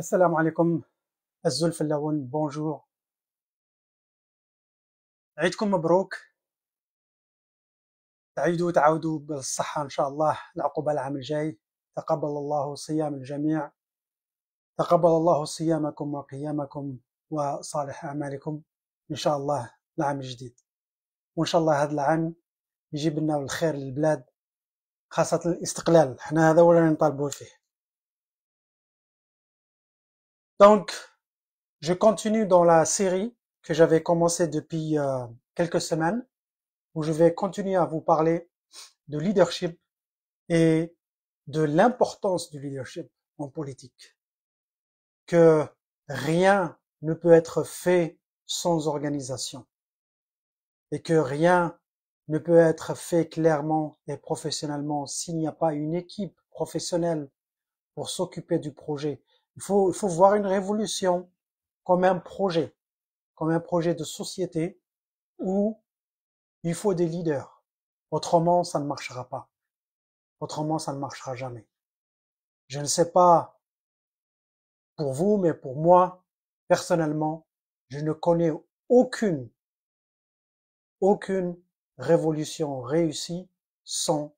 السلام عليكم. الزلف اللون بونجور. عيدكم مبروك. تعودوا بالصحة إن شاء الله لعقوبة العام الجاي. تقبل الله صيام الجميع. تقبل الله صيامكم وقيامكم وصالح أعمالكم إن شاء الله العام الجديد. وإن شاء الله هذا العام يجيب لنا الخير للبلاد، خاصة الاستقلال. حنا هذا ولا نطالبوا فيه. Donc, je continue dans la série que j'avais commencé depuis quelques semaines, où je vais continuer à vous parler de leadership et de l'importance du leadership en politique. Que rien ne peut être fait sans organisation et que rien ne peut être fait clairement et professionnellement s'il n'y a pas une équipe professionnelle pour s'occuper du projet. Il faut voir une révolution comme un projet de société où il faut des leaders. Autrement, ça ne marchera pas. Autrement, ça ne marchera jamais. Je ne sais pas pour vous, mais pour moi, personnellement, je ne connais aucune révolution réussie sans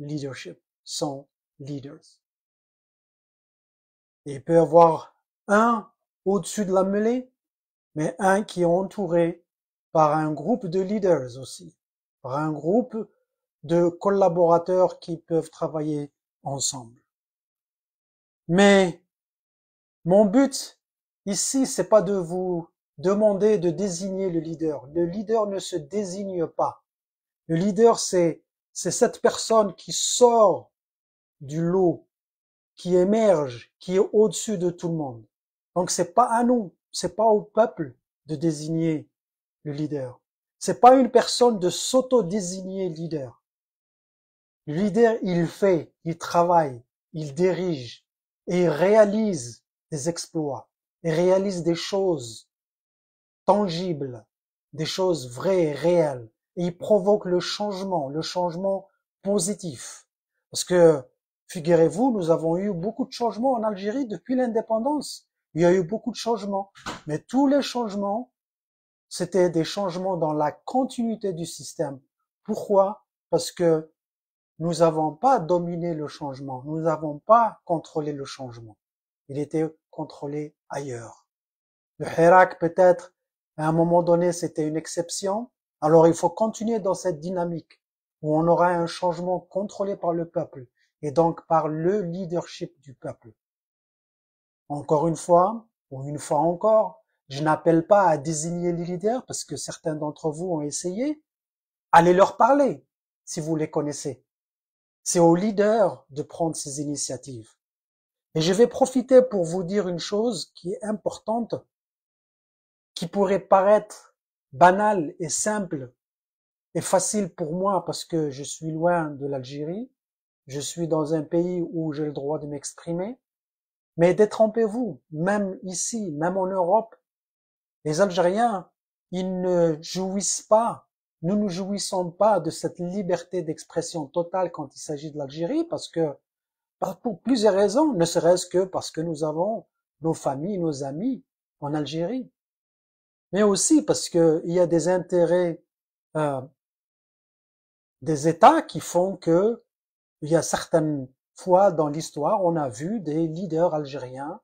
leadership, sans leaders. Et il peut y avoir un au-dessus de la mêlée, mais un qui est entouré par un groupe de leaders aussi, par un groupe de collaborateurs qui peuvent travailler ensemble. Mais mon but ici, c'est pas de vous demander de désigner le leader. Le leader ne se désigne pas. Le leader, c'est cette personne qui sort du lot, qui émerge, qui est au-dessus de tout le monde. Donc c'est pas à nous, c'est pas au peuple de désigner le leader. C'est pas une personne de s'auto-désigner leader. Le leader, il fait, il travaille, il dirige et il réalise des exploits, il réalise des choses tangibles, des choses vraies et réelles. Et il provoque le changement positif. Parce que, figurez-vous, nous avons eu beaucoup de changements en Algérie depuis l'indépendance. Il y a eu beaucoup de changements. Mais tous les changements, c'était des changements dans la continuité du système. Pourquoi? Parce que nous n'avons pas dominé le changement. Nous n'avons pas contrôlé le changement. Il était contrôlé ailleurs. Le Hirak, peut-être, à un moment donné, c'était une exception. Alors, il faut continuer dans cette dynamique où on aura un changement contrôlé par le peuple et donc par le leadership du peuple. Encore une fois, ou une fois encore, je n'appelle pas à désigner les leaders parce que certains d'entre vous ont essayé. Allez leur parler si vous les connaissez. C'est aux leaders de prendre ces initiatives. Et je vais profiter pour vous dire une chose qui est importante, qui pourrait paraître banale et simple et facile pour moi parce que je suis loin de l'Algérie, je suis dans un pays où j'ai le droit de m'exprimer, mais détrompez-vous, même ici, même en Europe, les Algériens, ils ne jouissent pas, nous ne jouissons pas de cette liberté d'expression totale quand il s'agit de l'Algérie parce que, pour plusieurs raisons, ne serait-ce que parce que nous avons nos familles, nos amis en Algérie, mais aussi parce que il y a des intérêts des États qui font que il y a certaines fois dans l'histoire, on a vu des leaders algériens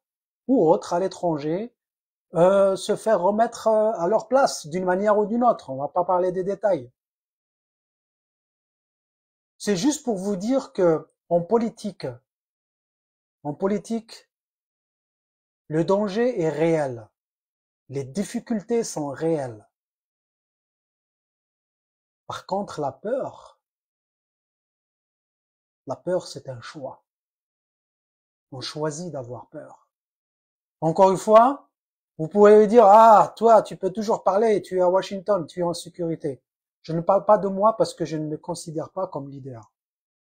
ou autres à l'étranger se faire remettre à leur place d'une manière ou d'une autre. On va pas parler des détails. C'est juste pour vous dire que en politique, le danger est réel. Les difficultés sont réelles. Par contre, la peur, c'est un choix. On choisit d'avoir peur. Encore une fois, vous pouvez me dire, ah, toi, tu peux toujours parler, tu es à Washington, tu es en sécurité. Je ne parle pas de moi parce que je ne me considère pas comme leader.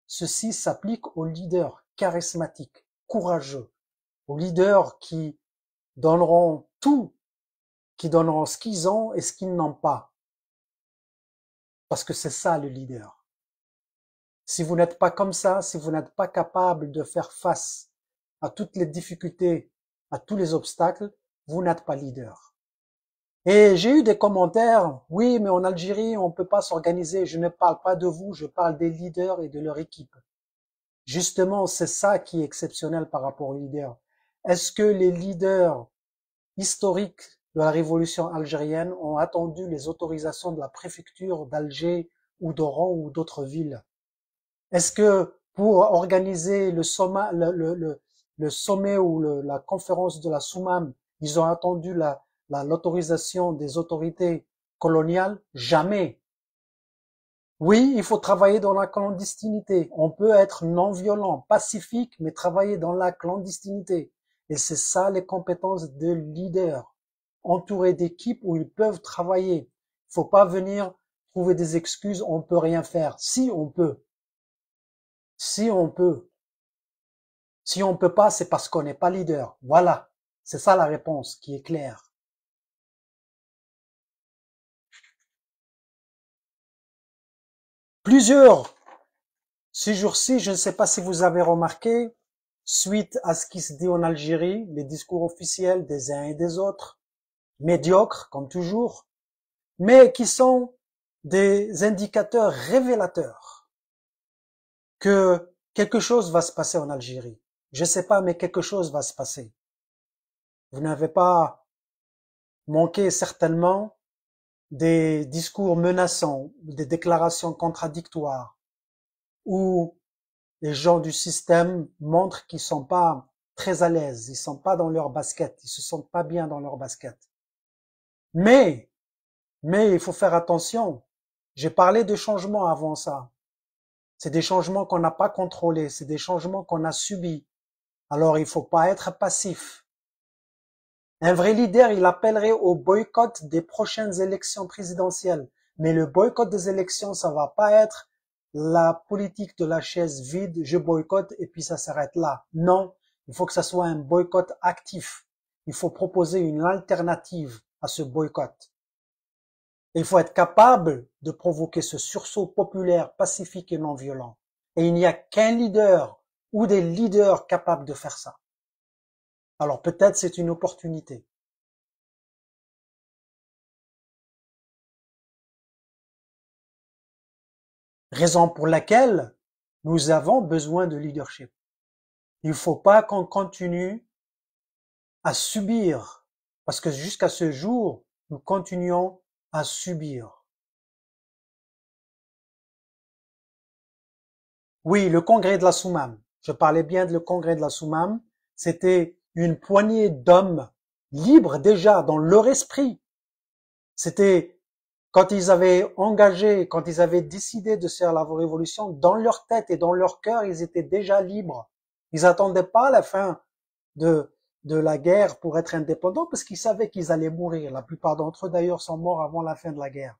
Ceci s'applique aux leaders charismatiques, courageux, aux leaders qui donneront tout, qui donneront ce qu'ils ont et ce qu'ils n'ont pas. Parce que c'est ça le leader. Si vous n'êtes pas comme ça, si vous n'êtes pas capable de faire face à toutes les difficultés, à tous les obstacles, vous n'êtes pas leader. Et j'ai eu des commentaires, oui, mais en Algérie, on ne peut pas s'organiser. Je ne parle pas de vous, je parle des leaders et de leur équipe. Justement, c'est ça qui est exceptionnel par rapport aux leaders. Est-ce que les leaders historiques de la révolution algérienne ont attendu les autorisations de la préfecture d'Alger ou d'Oran ou d'autres villes? Est-ce que pour organiser le sommet, le sommet ou la conférence de la Soumam, ils ont attendu l'autorisation des autorités coloniales? Jamais. Oui, il faut travailler dans la clandestinité. On peut être non violent, pacifique, mais travailler dans la clandestinité. Et c'est ça les compétences de leader. Entouré d'équipes où ils peuvent travailler. Il faut pas venir trouver des excuses, on peut rien faire. Si on peut. Si on peut. Si on peut pas, c'est parce qu'on n'est pas leader. Voilà. C'est ça la réponse qui est claire. Plusieurs, ces jours-ci, je ne sais pas si vous avez remarqué, suite à ce qui se dit en Algérie, les discours officiels des uns et des autres, médiocres comme toujours, mais qui sont des indicateurs révélateurs que quelque chose va se passer en Algérie. Je ne sais pas, mais quelque chose va se passer. Vous n'avez pas manqué certainement des discours menaçants, des déclarations contradictoires, où les gens du système montrent qu'ils sont pas très à l'aise, ils sont pas dans leur basket, ils se sentent pas bien dans leur basket. Mais il faut faire attention. J'ai parlé de changements avant ça. C'est des changements qu'on n'a pas contrôlés, c'est des changements qu'on a subis. Alors il faut pas être passif. Un vrai leader, il appellerait au boycott des prochaines élections présidentielles. Mais le boycott des élections, ça va pas être la politique de la chaise vide, je boycotte et puis ça s'arrête là. Non, il faut que ça soit un boycott actif. Il faut proposer une alternative à ce boycott. Et il faut être capable de provoquer ce sursaut populaire, pacifique et non violent. Et il n'y a qu'un leader ou des leaders capables de faire ça. Alors peut-être c'est une opportunité. Raison pour laquelle nous avons besoin de leadership. Il ne faut pas qu'on continue à subir, parce que jusqu'à ce jour, nous continuons à subir. Oui, le congrès de la Soumam. Je parlais bien de le congrès de la Soumam. C'était une poignée d'hommes libres déjà dans leur esprit. C'était quand ils avaient engagé, quand ils avaient décidé de faire la révolution, dans leur tête et dans leur cœur, ils étaient déjà libres. Ils attendaient pas la fin de, de la guerre pour être indépendants parce qu'ils savaient qu'ils allaient mourir. La plupart d'entre eux d'ailleurs sont morts avant la fin de la guerre.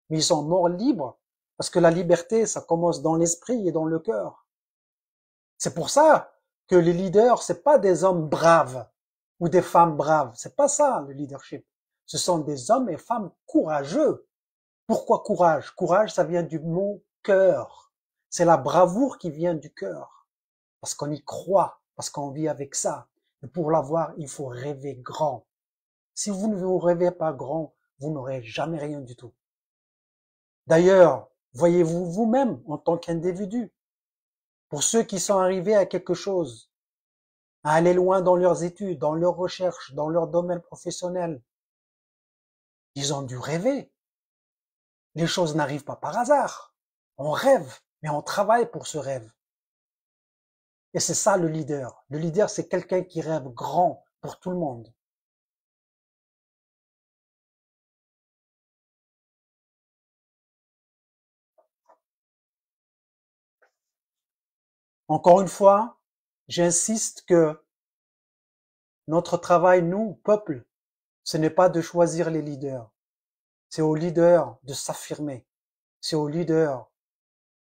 Mais ils sont morts libres parce que la liberté, ça commence dans l'esprit et dans le cœur. C'est pour ça que les leaders, c'est pas des hommes braves ou des femmes braves. C'est pas ça, le leadership. Ce sont des hommes et femmes courageux. Pourquoi courage? Courage, ça vient du mot cœur. C'est la bravoure qui vient du cœur. Parce qu'on y croit, parce qu'on vit avec ça. Et pour l'avoir, il faut rêver grand. Si vous ne vous rêvez pas grand, vous n'aurez jamais rien du tout. D'ailleurs, voyez-vous vous-même en tant qu'individu. Pour ceux qui sont arrivés à quelque chose, à aller loin dans leurs études, dans leurs recherches, dans leur domaine professionnel, ils ont dû rêver. Les choses n'arrivent pas par hasard. On rêve, mais on travaille pour ce rêve. Et c'est ça le leader. Le leader, c'est quelqu'un qui rêve grand pour tout le monde. Encore une fois, j'insiste que notre travail, nous, peuple, ce n'est pas de choisir les leaders. C'est aux leaders de s'affirmer. C'est aux leaders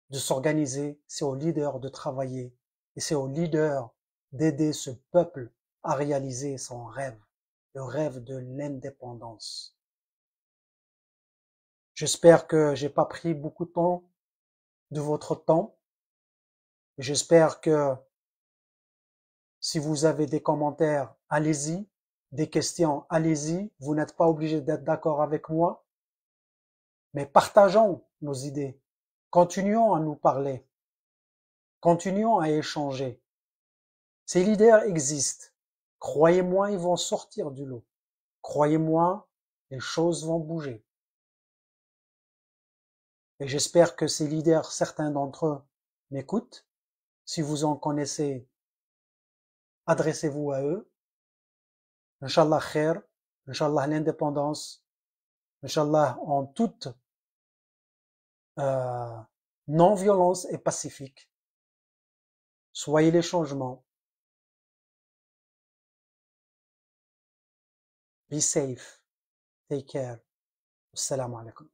de s'organiser. C'est aux leaders de travailler. Et c'est aux leaders d'aider ce peuple à réaliser son rêve, le rêve de l'indépendance. J'espère que j'ai pas pris beaucoup de temps de votre temps. J'espère que Si vous avez des commentaires, allez-y. Des questions, allez-y. Vous n'êtes pas obligé d'être d'accord avec moi. Mais partageons nos idées. Continuons à nous parler. Continuons à échanger. Ces leaders existent. Croyez-moi, ils vont sortir du lot. Croyez-moi, les choses vont bouger. Et j'espère que ces leaders, certains d'entre eux, m'écoutent. Si vous en connaissez, adressez-vous à eux. Inch'Allah khair, Inch'Allah l'indépendance, Inch'Allah en toute non-violence et pacifique. Soyez les changements. Be safe. Take care. Assalamu alaikum.